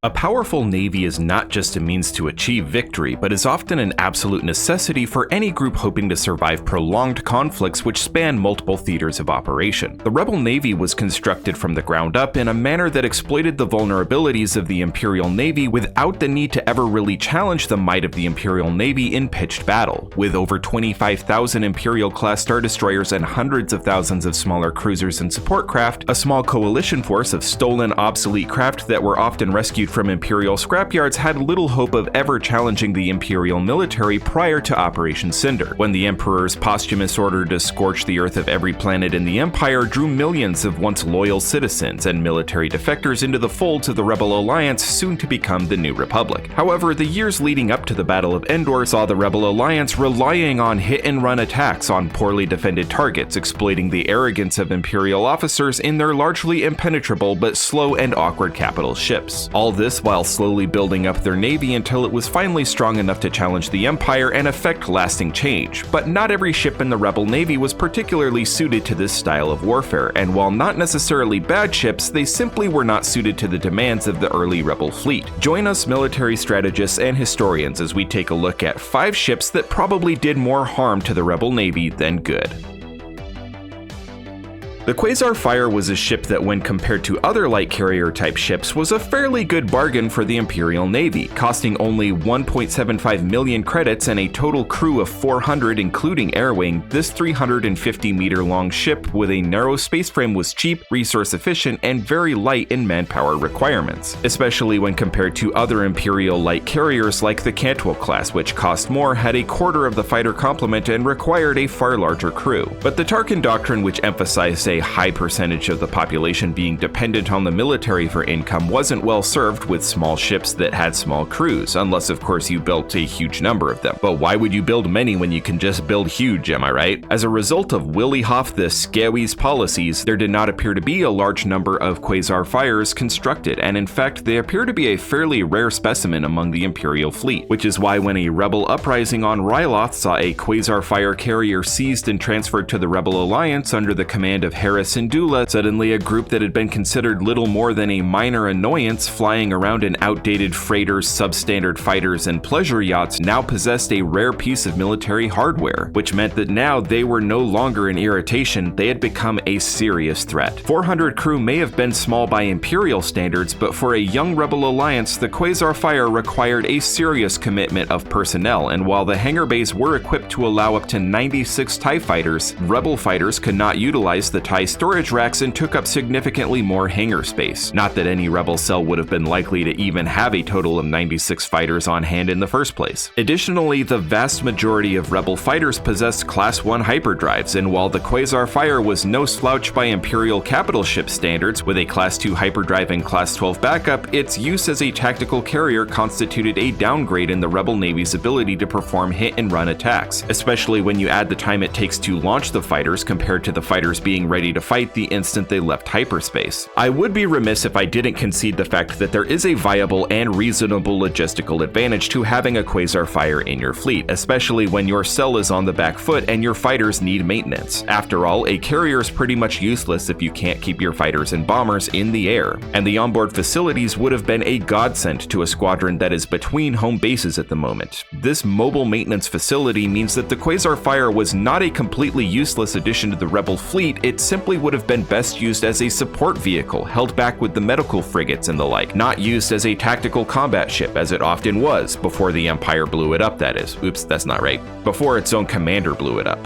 A powerful navy is not just a means to achieve victory, but is often an absolute necessity for any group hoping to survive prolonged conflicts which span multiple theaters of operation. The Rebel Navy was constructed from the ground up in a manner that exploited the vulnerabilities of the Imperial Navy without the need to ever really challenge the might of the Imperial Navy in pitched battle. With over 25,000 Imperial-class Star Destroyers and hundreds of thousands of smaller cruisers and support craft, a small coalition force of stolen, obsolete craft that were often rescued from Imperial scrapyards had little hope of ever challenging the Imperial military prior to Operation Cinder, when the Emperor's posthumous order to scorch the earth of every planet in the Empire drew millions of once loyal citizens and military defectors into the folds of the Rebel Alliance, soon to become the New Republic. However, the years leading up to the Battle of Endor saw the Rebel Alliance relying on hit-and-run attacks on poorly defended targets, exploiting the arrogance of Imperial officers in their largely impenetrable but slow and awkward capital ships. All this while slowly building up their navy until it was finally strong enough to challenge the Empire and effect lasting change. But not every ship in the Rebel Navy was particularly suited to this style of warfare, and while not necessarily bad ships, they simply were not suited to the demands of the early Rebel fleet. Join us military strategists and historians as we take a look at 5 ships that probably did more harm to the Rebel Navy than good. The Quasar Fire was a ship that, when compared to other light carrier type ships, was a fairly good bargain for the Imperial Navy, costing only 1.75 million credits and a total crew of 400 including air wing. This 350-meter long ship with a narrow space frame was cheap, resource efficient, and very light in manpower requirements, especially when compared to other Imperial light carriers like the Cantwell class, which cost more, had a quarter of the fighter complement, and required a far larger crew. But the Tarkin Doctrine, which emphasized a high percentage of the population being dependent on the military for income, wasn't well served with small ships that had small crews, unless of course you built a huge number of them. But why would you build many when you can just build huge, am I right? As a result of Willy Hoff the Scawy's policies, there did not appear to be a large number of Quasar Fires constructed, and in fact they appear to be a fairly rare specimen among the Imperial fleet, which is why when a rebel uprising on Ryloth saw a Quasar Fire carrier seized and transferred to the Rebel Alliance under the command of Harris and Dula, suddenly a group that had been considered little more than a minor annoyance flying around in outdated freighters, substandard fighters, and pleasure yachts now possessed a rare piece of military hardware, which meant that now they were no longer an irritation, they had become a serious threat. 400 crew may have been small by Imperial standards, but for a young Rebel Alliance, the Quasar Fire required a serious commitment of personnel, and while the hangar bays were equipped to allow up to 96 TIE fighters, Rebel fighters could not utilize the TIE storage racks and took up significantly more hangar space. Not that any Rebel cell would have been likely to even have a total of 96 fighters on hand in the first place. Additionally, the vast majority of Rebel fighters possessed Class 1 hyperdrives, and while the Quasar Fire was no slouch by Imperial capital ship standards, with a Class 2 hyperdrive and Class 12 backup, its use as a tactical carrier constituted a downgrade in the Rebel Navy's ability to perform hit-and-run attacks, especially when you add the time it takes to launch the fighters compared to the fighters being ready to fight the instant they left hyperspace. I would be remiss if I didn't concede the fact that there is a viable and reasonable logistical advantage to having a Quasar Fire in your fleet, especially when your cell is on the back foot and your fighters need maintenance. After all, a carrier is pretty much useless if you can't keep your fighters and bombers in the air, and the onboard facilities would have been a godsend to a squadron that is between home bases at the moment. This mobile maintenance facility means that the Quasar Fire was not a completely useless addition to the Rebel fleet, it simply would have been best used as a support vehicle, held back with the medical frigates and the like, not used as a tactical combat ship as it often was, before the Empire blew it up, that is. Oops, that's not right. Before its own commander blew it up.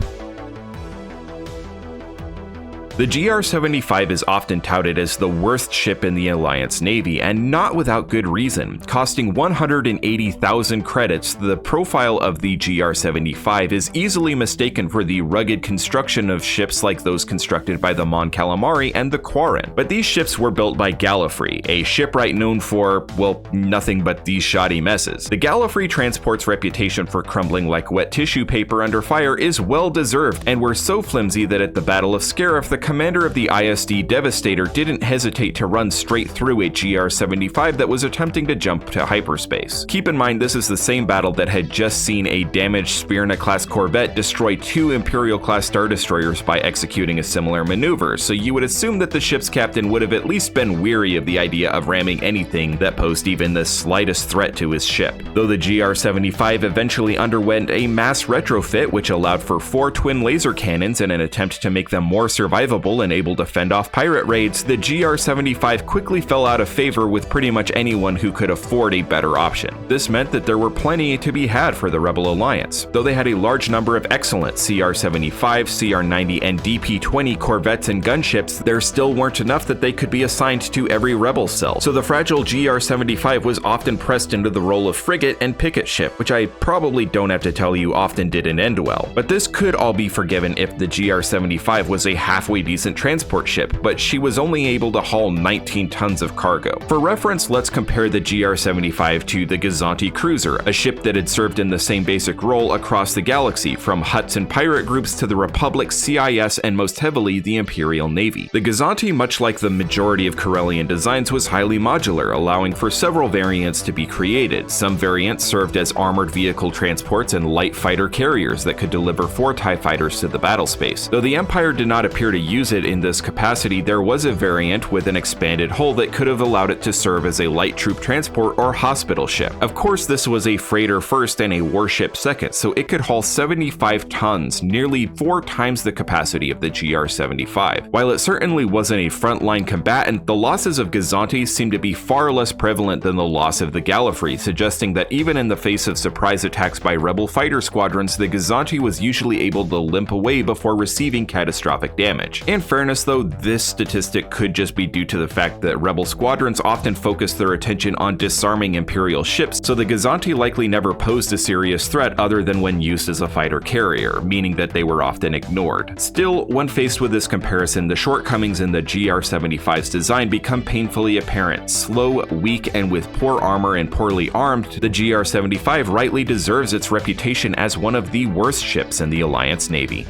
The GR-75 is often touted as the worst ship in the Alliance Navy, and not without good reason. Costing 180,000 credits, the profile of the GR-75 is easily mistaken for the rugged construction of ships like those constructed by the Mon Calamari and the Quarren. But these ships were built by Gallifrey, a shipwright known for, well, nothing but these shoddy messes. The Gallifrey transport's reputation for crumbling like wet tissue paper under fire is well deserved, and were so flimsy that at the Battle of Scarif, the commander of the ISD Devastator didn't hesitate to run straight through a GR-75 that was attempting to jump to hyperspace. Keep in mind, this is the same battle that had just seen a damaged Spirna-class corvette destroy 2 Imperial-class Star Destroyers by executing a similar maneuver, so you would assume that the ship's captain would have at least been weary of the idea of ramming anything that posed even the slightest threat to his ship. Though the GR-75 eventually underwent a mass retrofit which allowed for 4 twin laser cannons in an attempt to make them more survivable and able to fend off pirate raids, the GR-75 quickly fell out of favor with pretty much anyone who could afford a better option. This meant that there were plenty to be had for the Rebel Alliance. Though they had a large number of excellent CR-75, CR-90, and DP-20 corvettes and gunships, there still weren't enough that they could be assigned to every Rebel cell, so the fragile GR-75 was often pressed into the role of frigate and picket ship, which I probably don't have to tell you often didn't end well. But this could all be forgiven if the GR-75 was a halfway decent transport ship, but she was only able to haul 19 tons of cargo. For reference, let's compare the GR-75 to the Gazanti cruiser, a ship that had served in the same basic role across the galaxy, from Hutts and pirate groups to the Republic, CIS, and most heavily the Imperial Navy. The Gazanti, much like the majority of Corellian designs, was highly modular, allowing for several variants to be created. Some variants served as armored vehicle transports and light fighter carriers that could deliver 4 TIE fighters to the battle space. Though the Empire did not appear to use it in this capacity, there was a variant with an expanded hull that could have allowed it to serve as a light troop transport or hospital ship. Of course, this was a freighter first and a warship second, so it could haul 75 tons, nearly 4 times the capacity of the GR-75. While it certainly wasn't a frontline combatant, the losses of Gazanti seemed to be far less prevalent than the loss of the Gallifrey, suggesting that even in the face of surprise attacks by Rebel fighter squadrons, the Gazanti was usually able to limp away before receiving catastrophic damage. In fairness though, this statistic could just be due to the fact that Rebel squadrons often focused their attention on disarming Imperial ships, so the Gazanti likely never posed a serious threat other than when used as a fighter carrier, meaning that they were often ignored. Still, when faced with this comparison, the shortcomings in the GR-75's design become painfully apparent. Slow, weak, and with poor armor and poorly armed, the GR-75 rightly deserves its reputation as one of the worst ships in the Alliance Navy.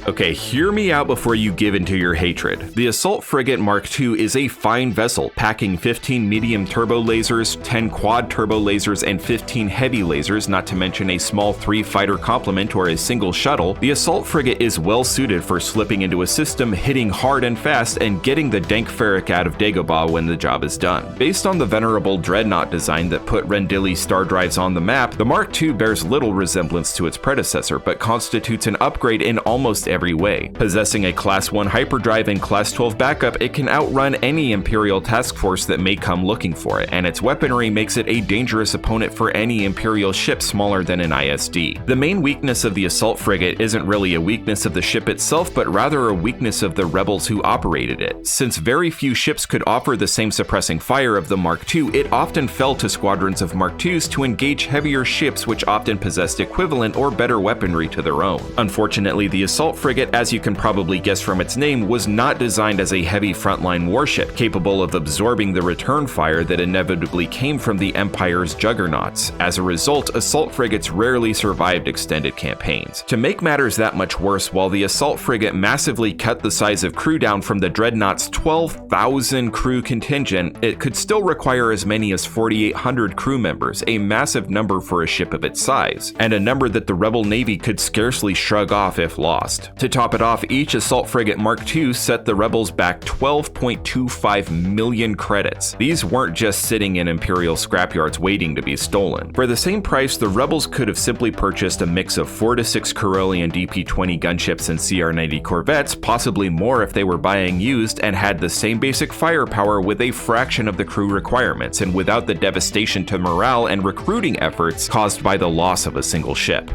Okay, hear me out before you give into your hatred. The Assault Frigate Mark II is a fine vessel, packing 15 medium turbo lasers, 10 quad turbo lasers, and 15 heavy lasers, not to mention a small 3-fighter complement or a single shuttle. The Assault Frigate is well suited for slipping into a system, hitting hard and fast, and getting the dank ferric out of Dagobah when the job is done. Based on the venerable Dreadnought design that put Rendili's star drives on the map, the Mark II bears little resemblance to its predecessor, but constitutes an upgrade in almost every way. Possessing a Class 1 hyperdrive and Class 12 backup, it can outrun any Imperial task force that may come looking for it, and its weaponry makes it a dangerous opponent for any Imperial ship smaller than an ISD. The main weakness of the Assault Frigate isn't really a weakness of the ship itself, but rather a weakness of the rebels who operated it. Since very few ships could offer the same suppressing fire of the Mark II, it often fell to squadrons of Mark IIs to engage heavier ships which often possessed equivalent or better weaponry to their own. Unfortunately, the Assault Frigate, as you can probably guess from its name, was not designed as a heavy frontline warship, capable of absorbing the return fire that inevitably came from the Empire's juggernauts. As a result, assault frigates rarely survived extended campaigns. To make matters that much worse, while the assault frigate massively cut the size of crew down from the Dreadnought's 12,000 crew contingent, it could still require as many as 4,800 crew members, a massive number for a ship of its size, and a number that the Rebel Navy could scarcely shrug off if lost. To top it off, each assault frigate Mark II set the rebels back 12.25 million credits. These weren't just sitting in Imperial scrapyards waiting to be stolen. For the same price, the rebels could have simply purchased a mix of 4 to 6 Corellian DP-20 gunships and CR-90 corvettes, possibly more if they were buying used, and had the same basic firepower with a fraction of the crew requirements, and without the devastation to morale and recruiting efforts caused by the loss of a single ship.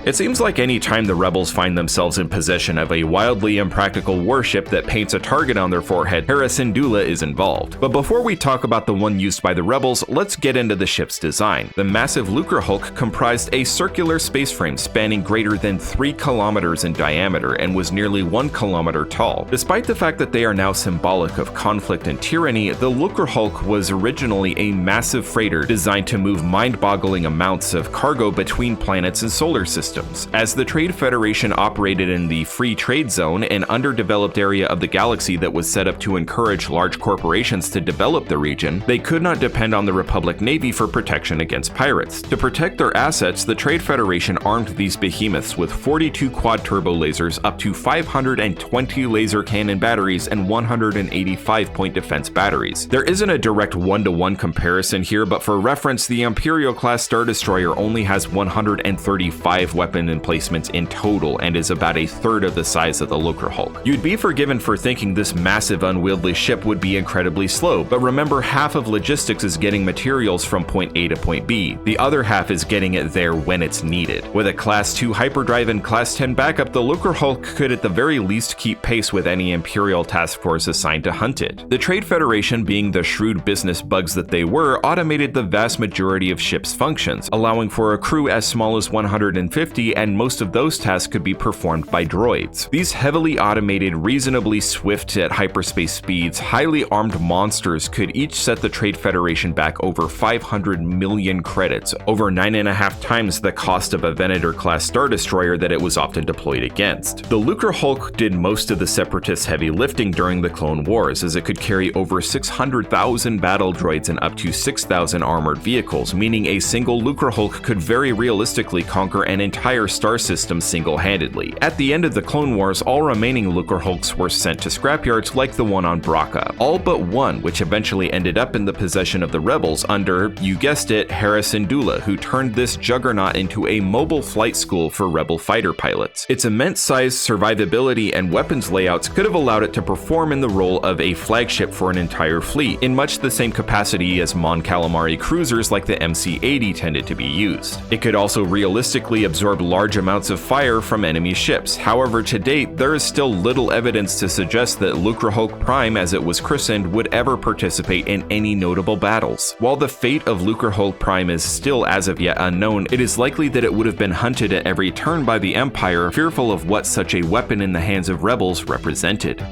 It seems like any time the rebels find themselves in possession of a wildly impractical warship that paints a target on their forehead, Hera Syndulla is involved. But before we talk about the one used by the rebels, let's get into the ship's design. The massive Lucrehulk comprised a circular space frame spanning greater than 3 kilometers in diameter and was nearly 1 kilometer tall. Despite the fact that they are now symbolic of conflict and tyranny, the Lucrehulk was originally a massive freighter designed to move mind-boggling amounts of cargo between planets and solar systems. As the Trade Federation operated in the Free Trade Zone, an underdeveloped area of the galaxy that was set up to encourage large corporations to develop the region, they could not depend on the Republic Navy for protection against pirates. To protect their assets, the Trade Federation armed these behemoths with 42 quad-turbo lasers, up to 520 laser cannon batteries, and 185-point defense batteries. There isn't a direct one-to-one comparison here, but for reference, the Imperial-class Star Destroyer only has 135 weapon emplacements in total and is about a third of the size of the Lucrehulk. You'd be forgiven for thinking this massive unwieldy ship would be incredibly slow, but remember, half of logistics is getting materials from point A to point B. The other half is getting it there when it's needed. With a Class 2 hyperdrive and Class 10 backup, the Lucrehulk could at the very least keep pace with any Imperial task force assigned to hunt it. The Trade Federation, being the shrewd business bugs that they were, automated the vast majority of ships' functions, allowing for a crew as small as 150, and most of those tasks could be performed by droids. These heavily automated, reasonably swift at hyperspace speeds, highly armed monsters could each set the Trade Federation back over 500 million credits, over 9.5 times the cost of a Venator-class Star Destroyer that it was often deployed against. The Lucrehulk did most of the Separatist heavy lifting during the Clone Wars, as it could carry over 600,000 battle droids and up to 6,000 armored vehicles, meaning a single Lucrehulk could very realistically conquer an entire star system single-handedly. At the end of the Clone Wars, all remaining Lucrehulks were sent to scrapyards like the one on Braca, all but one, which eventually ended up in the possession of the rebels under, you guessed it, Hera Syndulla, who turned this juggernaut into a mobile flight school for rebel fighter pilots. Its immense size, survivability, and weapons layouts could have allowed it to perform in the role of a flagship for an entire fleet, in much the same capacity as Mon Calamari cruisers like the MC-80 tended to be used. It could also realistically absorb large amounts of fire from enemy ships. However, to date, there is still little evidence to suggest that Lucrehulk Prime, as it was christened, would ever participate in any notable battles. While the fate of Lucrehulk Prime is still as of yet unknown, it is likely that it would have been hunted at every turn by the Empire, fearful of what such a weapon in the hands of rebels represented.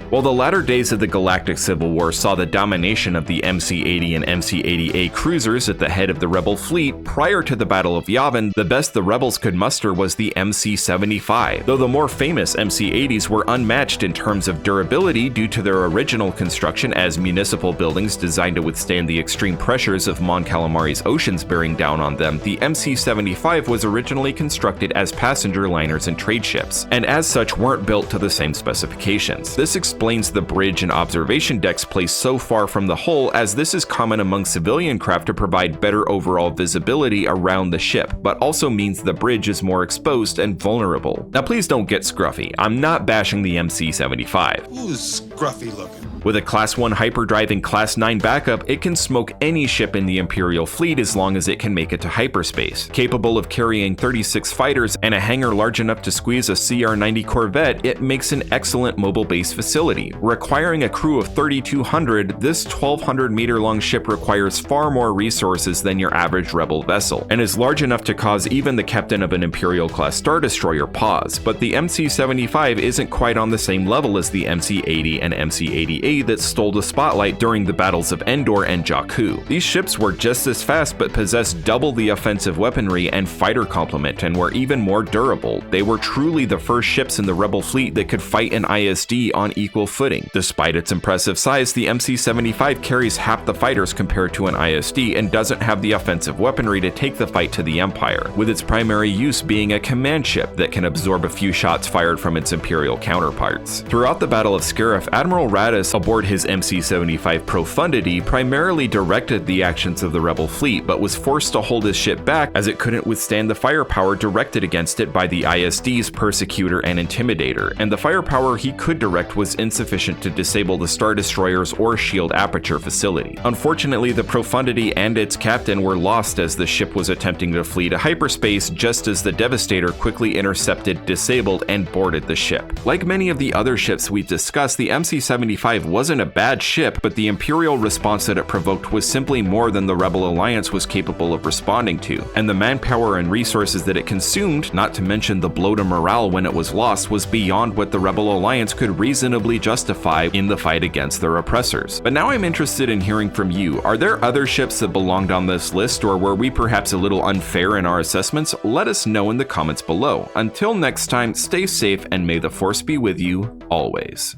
While the latter days of the Galactic Civil War saw the domination of the MC-80 and MC-80A cruisers at the head of the rebel fleet, prior to the Battle of Yavin, the best the rebels could muster was the MC-75, though the more famous MC-80s were unmatched in terms of durability due to their original construction as municipal buildings designed to withstand the extreme pressures of Mon Calamari's oceans bearing down on them. The MC-75 was originally constructed as passenger liners and trade ships, and as such weren't built to the same specifications. This explains the bridge and observation decks placed so far from the hull, as this is common among civilian craft to provide better overall visibility around the ship, but also means the bridge is more exposed and vulnerable. Now please don't get scruffy, I'm not bashing the MC-75. Who's scruffy looking? With a Class 1 hyperdrive and Class 9 backup, it can smoke any ship in the Imperial fleet as long as it can make it to hyperspace. Capable of carrying 36 fighters and a hangar large enough to squeeze a CR-90 Corvette, it makes an excellent mobile base facility. Requiring a crew of 3,200, this 1,200-meter-long ship requires far more resources than your average rebel vessel, and is large enough to cause even the captain of an Imperial-class Star Destroyer pause. But the MC-75 isn't quite on the same level as the MC-80 and MC-80A that stole the spotlight during the battles of Endor and Jakku. These ships were just as fast but possessed double the offensive weaponry and fighter complement and were even more durable. They were truly the first ships in the rebel fleet that could fight an ISD on equal footing. Despite its impressive size, the MC-75 carries half the fighters compared to an ISD and doesn't have the offensive weaponry to take the fight to the Empire, with its primary use being a command ship that can absorb a few shots fired from its Imperial counterparts. Throughout the Battle of Scarif, Admiral Raddus aboard his MC-75 Profundity primarily directed the actions of the rebel fleet, but was forced to hold his ship back as it couldn't withstand the firepower directed against it by the ISD's Persecutor and Intimidator, and the firepower he could direct was insufficient to disable the Star Destroyer's or shield aperture facility. Unfortunately, the Profundity and its captain were lost as the ship was attempting to flee to hyperspace just as the Devastator quickly intercepted, disabled, and boarded the ship. Like many of the other ships we've discussed, the MC-75 wasn't a bad ship, but the Imperial response that it provoked was simply more than the Rebel Alliance was capable of responding to, and the manpower and resources that it consumed, not to mention the blow to morale when it was lost, was beyond what the Rebel Alliance could reasonably justify in the fight against their oppressors. But now I'm interested in hearing from you. Are there other ships that belonged on this list, or were we perhaps a little unfair in our assessments? Let us know in the comments below. Until next time, stay safe and may the Force be with you always.